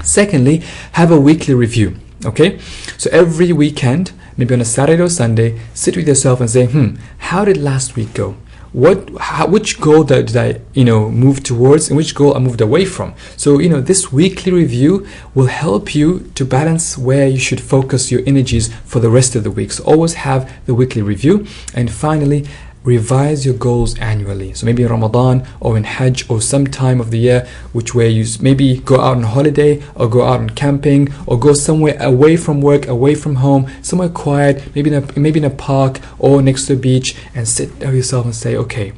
Secondly, have a weekly review. Okay, so every weekend, maybe on a Saturday or Sunday, sit with yourself and say, how did last week go? Which goal did I move towards, and which goal I moved away from? So this weekly review will help you to balance where you should focus your energies for the rest of the week. So always have the weekly review. And finally, revise your goals annually. So maybe in Ramadan or in Hajj or some time of the year, which way you maybe go out on holiday or go out on camping or go somewhere away from work, away from home, somewhere quiet, maybe in a park or next to a beach, and sit down with yourself and say, okay,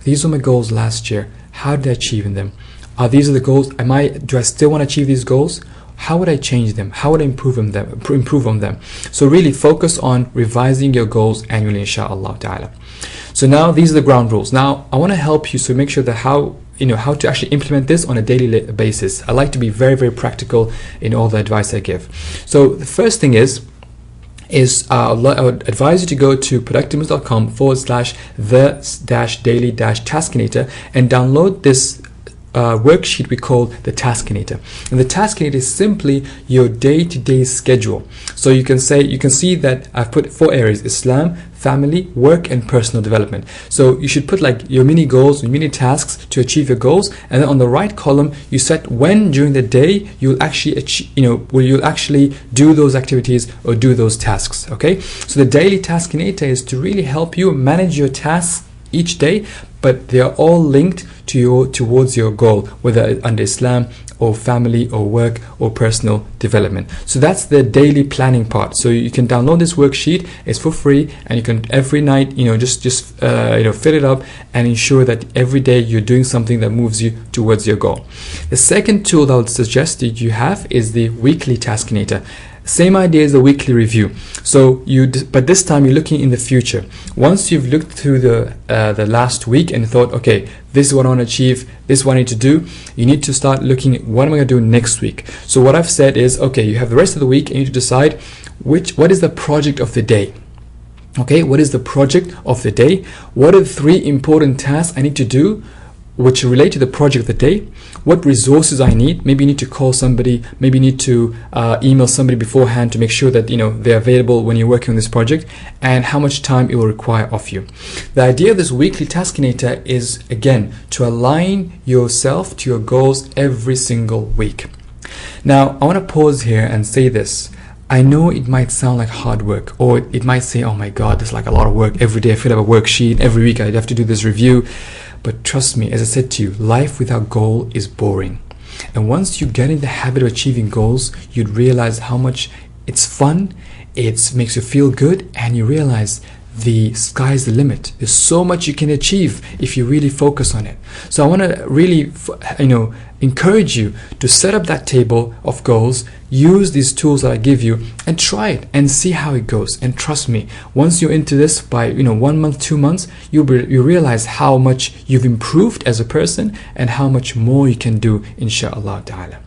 these were my goals last year. How did I achieve them? These are the goals. Do I still want to achieve these goals? How would I change them? How would I improve on them? So really focus on revising your goals annually, inshaAllah ta'ala. So now these are the ground rules. Now I want to help you so make sure that how to actually implement this on a daily basis. I like to be very, very practical in all the advice I give. So the first thing is I would advise you to go to productiveness.com/the-daily-taskinator and download this worksheet we call the Taskinator. And the Taskinator is simply your day-to-day schedule. So you can see that I've put 4 areas: Islam, family, work, and personal development. So you should put like your mini goals, your mini tasks to achieve your goals, and then on the right column you set when during the day you'll actually achieve, you'll actually do those activities or do those tasks. Okay, so the daily Taskinator is to really help you manage your tasks each day, but they are all linked towards your goal, whether under Islam or family or work or personal development. So that's the daily planning part. So you can download this worksheet. It's for free, and you can every night just fill it up and ensure that every day you're doing something that moves you towards your goal. The second tool that I would suggest that you have is the weekly Taskinator. Same idea as the weekly review. So but this time you're looking in the future. Once you've looked through the last week and thought, okay, this is what I want to achieve, this is what I need to do, you need to start looking at what am I going to do next week. So what I've said is, okay, you have the rest of the week and you need to decide what is the project of the day. Okay, what is the project of the day? What are the 3 important tasks I need to do which relate to the project of the day? What resources I need? Maybe you need to call somebody, maybe you need to email somebody beforehand to make sure that they're available when you're working on this project, and how much time it will require of you. The idea of this weekly Taskinator is, again, to align yourself to your goals every single week. Now I want to pause here and say this. I know it might sound like hard work, or it might say, oh my god, there's like a lot of work every day. I fill up a worksheet every week, I have to do this review. But trust me, as I said to you, life without goal is boring. And once you get in the habit of achieving goals, you'd realize how much it's fun, it makes you feel good, and you realize the sky's the limit. There's so much you can achieve if you really focus on it. So I want to really encourage you to set up that table of goals, use these tools that I give you, and try it and see how it goes. And trust me, once you're into this, by 1 month, 2 months, you realize how much you've improved as a person and how much more you can do, inshallah ta'ala.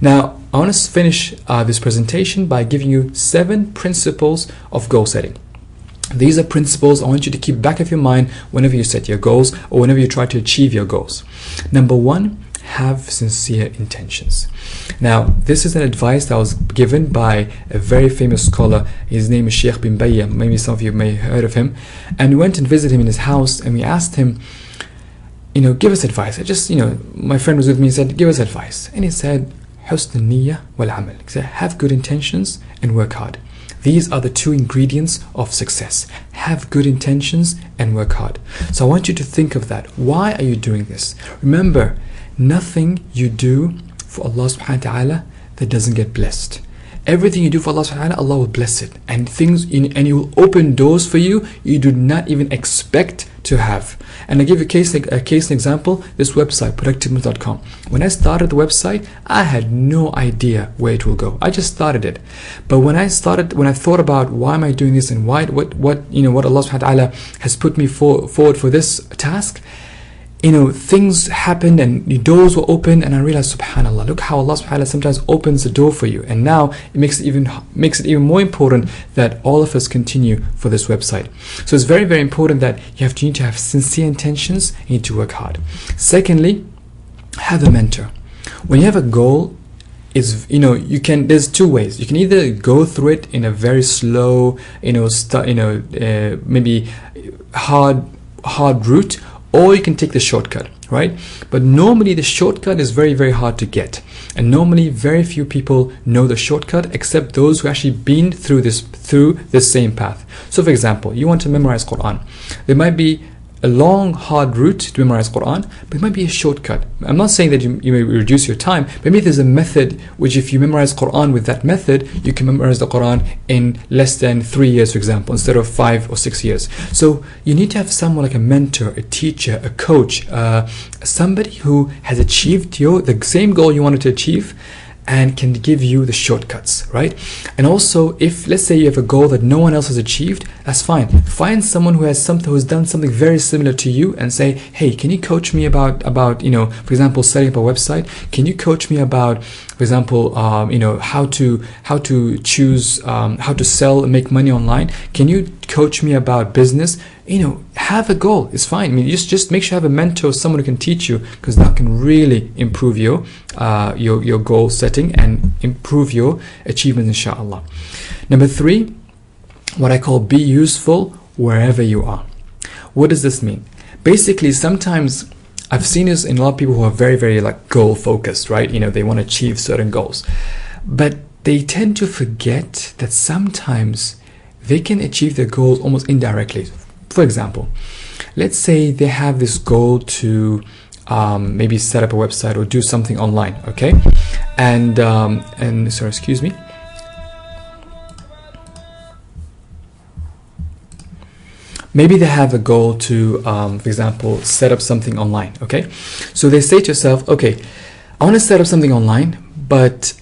Now I want to finish this presentation by giving you 7 principles of goal setting. These are principles I want you to keep back of your mind whenever you set your goals or whenever you try to achieve your goals. Number 1, have sincere intentions. Now, this is an advice that was given by a very famous scholar. His name is Sheikh bin Bayya. Maybe some of you may have heard of him. And we went and visited him in his house, and we asked him, give us advice. My friend was with me and said, give us advice. And he said, حسن النية والعمل. He said, have good intentions and work hard. These are the 2 ingredients of success. Have good intentions and work hard. So I want you to think of that. Why are you doing this? Remember, nothing you do for Allah subhanahu wa ta'ala that doesn't get blessed. Everything you do for Allah subhanahu wa ta'ala, Allah will bless it. And He will open doors for you do not even expect to have. And I give you a case example, this website, productiveness.com. When I started the website, I had no idea where it will go. I just started it. But when I thought about why am I doing this and what Allah subhanahu wa ta'ala has put me forward for this task, things happened and doors were opened, and I realized, subhanallah, look how Allah subhanahu wa ta'ala sometimes opens the door for you. And now it makes it even more important that all of us continue for this website. So it's very, very important that you need to have sincere intentions, you need to work hard. Secondly, have a mentor. When you have a goal, is, there's two ways. You can either go through it in a very slow, maybe hard route, or you can take the shortcut, right? But normally the shortcut is very, very hard to get, and normally very few people know the shortcut except those who actually been through this same path. So for example, you want to memorize Quran. There might be a long, hard route to memorize Quran, but it might be a shortcut. I'm not saying that you may reduce your time, but maybe there's a method which, if you memorize Quran with that method, you can memorize the Quran in less than 3 years, for example, instead of 5 or 6 years. So you need to have someone like a mentor, a teacher, a coach, somebody who has achieved the same goal you wanted to achieve, and can give you the shortcuts, right? And also, if let's say you have a goal that no one else has achieved, that's fine. Find someone who's done something very similar to you, and say, hey, can you coach me about for example, setting up a website? Can you coach me about, for example, how to choose how to sell and make money online? Can you coach me about business? Have a goal. It's fine. I mean, just make sure you have a mentor, someone who can teach you, because that can really improve your goal setting and improve your achievements, inshallah. Number 3, what I call be useful wherever you are. What does this mean? Basically, sometimes I've seen this in a lot of people who are very, very goal focused, right? They want to achieve certain goals, but they tend to forget that sometimes they can achieve their goals almost indirectly. For example, let's say they have this goal to maybe set up a website or do something online, okay? And sorry, excuse me. Maybe they have a goal to, for example, set up something online, okay? So they say to yourself, okay, I want to set up something online, but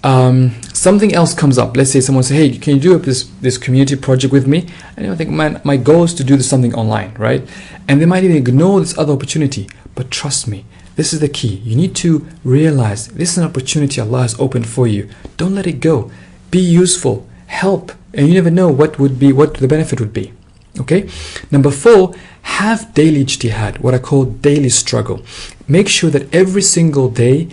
something else comes up. Let's say someone says, hey, can you do this community project with me? And I think, man, my goal is to do something online, right? And they might even ignore this other opportunity. But trust me, this is the key. You need to realize this is an opportunity Allah has opened for you. Don't let it go. Be useful, help, and you never know what the benefit would be. Okay. Number 4, have daily ijtihad, what I call daily struggle. Make sure that every single day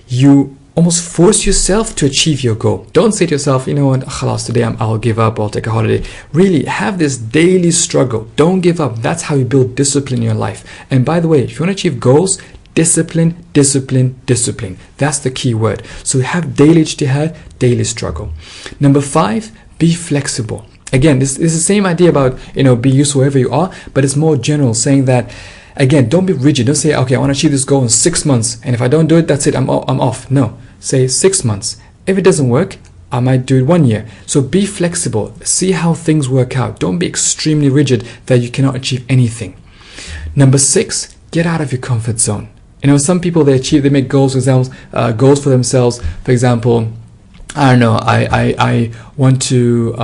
you almost force yourself to achieve your goal. Don't say to yourself, you know what, khalas, today I'll give up, I'll take a holiday. Really, have this daily struggle. Don't give up. That's how you build discipline in your life. And by the way, if you want to achieve goals, discipline, discipline, discipline. That's the key word. So have daily ijtihad, daily struggle. Number 5, be flexible. Again, this is the same idea about, be useful wherever you are, but it's more general, saying that, again, don't be rigid. Don't say, okay, I want to achieve this goal in 6 months, and if I don't do it, that's it, I'm off. No, say 6 months. If it doesn't work, I might do it 1 year. So be flexible. See how things work out. Don't be extremely rigid that you cannot achieve anything. Number 6, get out of your comfort zone. Some people, they make goals for themselves. For example, I don't know, I want to,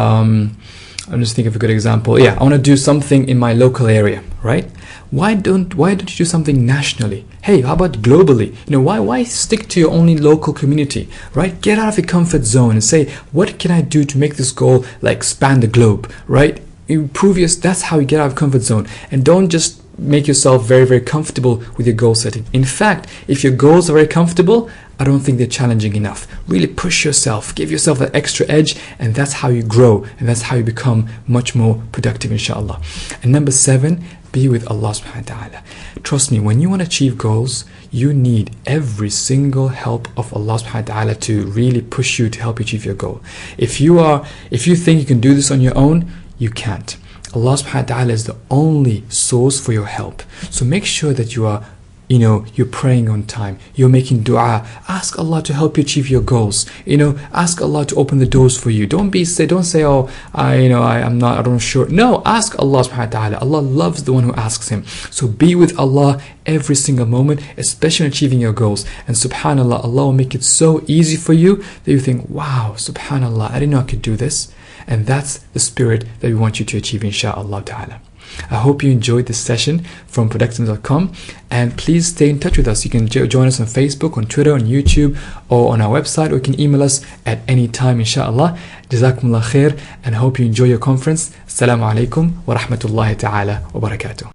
I'm just thinking of a good example. Yeah, I want to do something in my local area, right? Why don't you do something nationally? Hey, how about globally? Why stick to your only local community, right? Get out of your comfort zone and say, what can I do to make this goal span the globe, right? That's how you get out of comfort zone. And don't just make yourself very, very comfortable with your goal setting. In fact, if your goals are very comfortable, I don't think they're challenging enough. Really push yourself, give yourself that extra edge, and that's how you grow, and that's how you become much more productive, inshallah. And number 7, be with Allah subhanahu wa ta'ala. Trust me, when you want to achieve goals, you need every single help of Allah subhanahu wa ta'ala to really push you to help you achieve your goal. If you think you can do this on your own, you can't. Allah subhanahu wa ta'ala is the only source for your help. So make sure that you're praying on time, you're making dua, ask Allah to help you achieve your goals, ask Allah to open the doors for you. Don't say, oh, I'm not sure. No, ask Allah subhanahu wa ta'ala. Allah loves the one who asks him. So be with Allah every single moment, especially in achieving your goals. And subhanallah, Allah will make it so easy for you that you think, wow, subhanallah, I didn't know I could do this. And that's the spirit that we want you to achieve, insha'Allah ta'ala. I hope you enjoyed this session from productive.com, and please stay in touch with us. You can join us on Facebook, on Twitter, on YouTube, or on our website, or you can email us at any time, inshallah. Jazakumullah khair, and hope you enjoy your conference. Assalamu alaikum wa rahmatullahi ta'ala wa barakatuh.